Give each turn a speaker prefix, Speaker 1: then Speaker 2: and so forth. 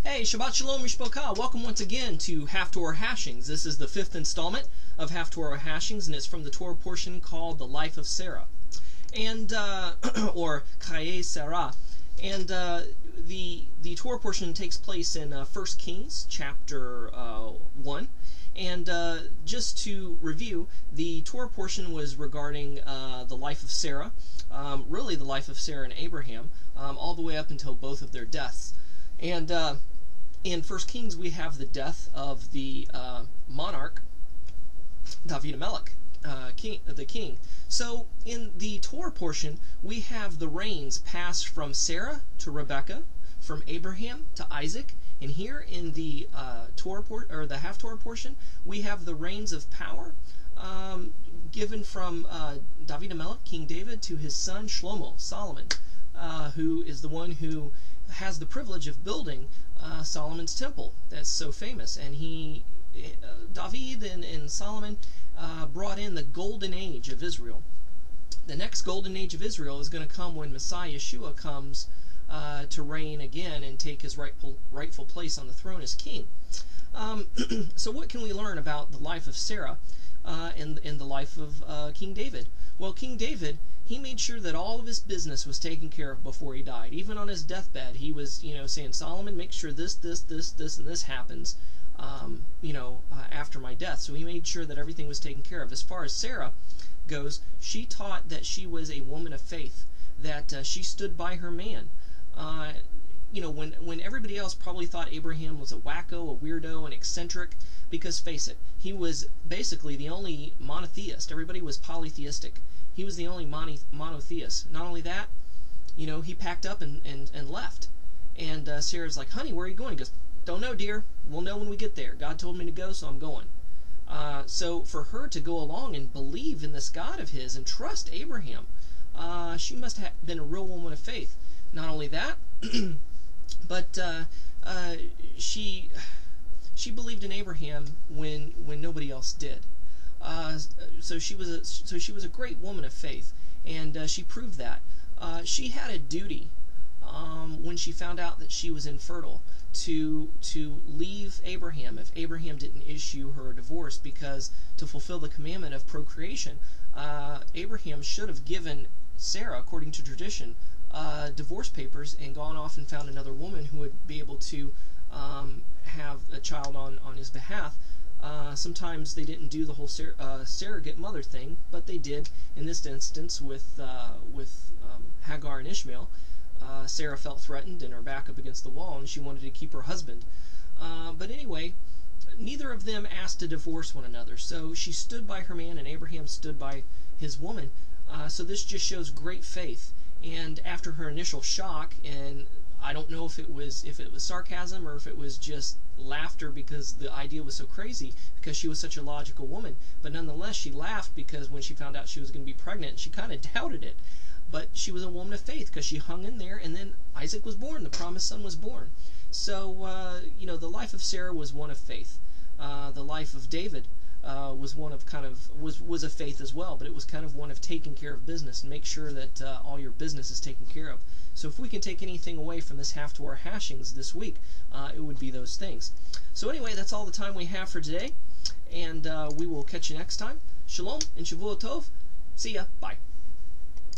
Speaker 1: Hey, Shabbat Shalom Mishpocha. Welcome once again to Haftarah Hashings. This is the 5th installment of Haftarah Hashings, and it's from the Torah portion called The Life of Sarah, and or Chaye Sarah. And the Torah portion takes place in 1 Kings chapter 1. And just to review, the Torah portion was regarding the life of Sarah, really the life of Sarah and Abraham, all the way up until both of their deaths. And in 1 Kings, we have the death of the monarch, David Melech, the king. So in the Torah portion, we have the reigns passed from Sarah to Rebekah, from Abraham to Isaac, and here in the the Haftarah portion, we have the reigns of power given from David Melech, King David, to his son Shlomo, Solomon, who is the one who has the privilege of building Solomon's temple that's so famous. And David and Solomon brought in the golden age of Israel. The next golden age of Israel is going to come when Messiah Yeshua comes to reign again and take his rightful place on the throne as king. So what can we learn about the life of Sarah and the life of King David? Well, King David, he made sure that all of his business was taken care of before he died. Even on his deathbed, he was, saying, Solomon, make sure this, and this happens, after my death. So he made sure that everything was taken care of. As far as Sarah goes, she taught that she was a woman of faith, that she stood by her man. When everybody else probably thought Abraham was a wacko, a weirdo, an eccentric, because face it, he was basically the only monotheist. Everybody was polytheistic. He was the only monotheist. Not only that, he packed up and left. And Sarah's like, honey, where are you going? He goes, don't know, dear. We'll know when we get there. God told me to go, so I'm going. So for her to go along and believe in this God of his and trust Abraham, she must have been a real woman of faith. Not only that, but she believed in Abraham when nobody else did. So she was a great woman of faith, and she proved that. She had a duty when she found out that she was infertile to leave Abraham if Abraham didn't issue her a divorce, because to fulfill the commandment of procreation, Abraham should have given Sarah, according to tradition, divorce papers and gone off and found another woman who would be able to have a child on his behalf. Sometimes they didn't do the whole surrogate mother thing, but they did in this instance with Hagar and Ishmael. Sarah felt threatened and her back up against the wall, and she wanted to keep her husband. But anyway, neither of them asked to divorce one another, so she stood by her man and Abraham stood by his woman. So this just shows great faith. And after her initial shock, and I don't know if it was sarcasm or if it was just laughter because the idea was so crazy, because she was such a logical woman, but nonetheless she laughed, because when she found out she was going to be pregnant, she kind of doubted it. But she was a woman of faith because she hung in there, and then Isaac was born, the promised son was born. So the life of Sarah was one of faith. The life of David was one of was a faith as well, but it was kind of one of taking care of business and make sure that all your business is taken care of. So if we can take anything away from this Haftarah Hashings this week, it would be those things. So anyway, that's all the time we have for today, and we will catch you next time. Shalom and Shavua Tov. See ya. Bye.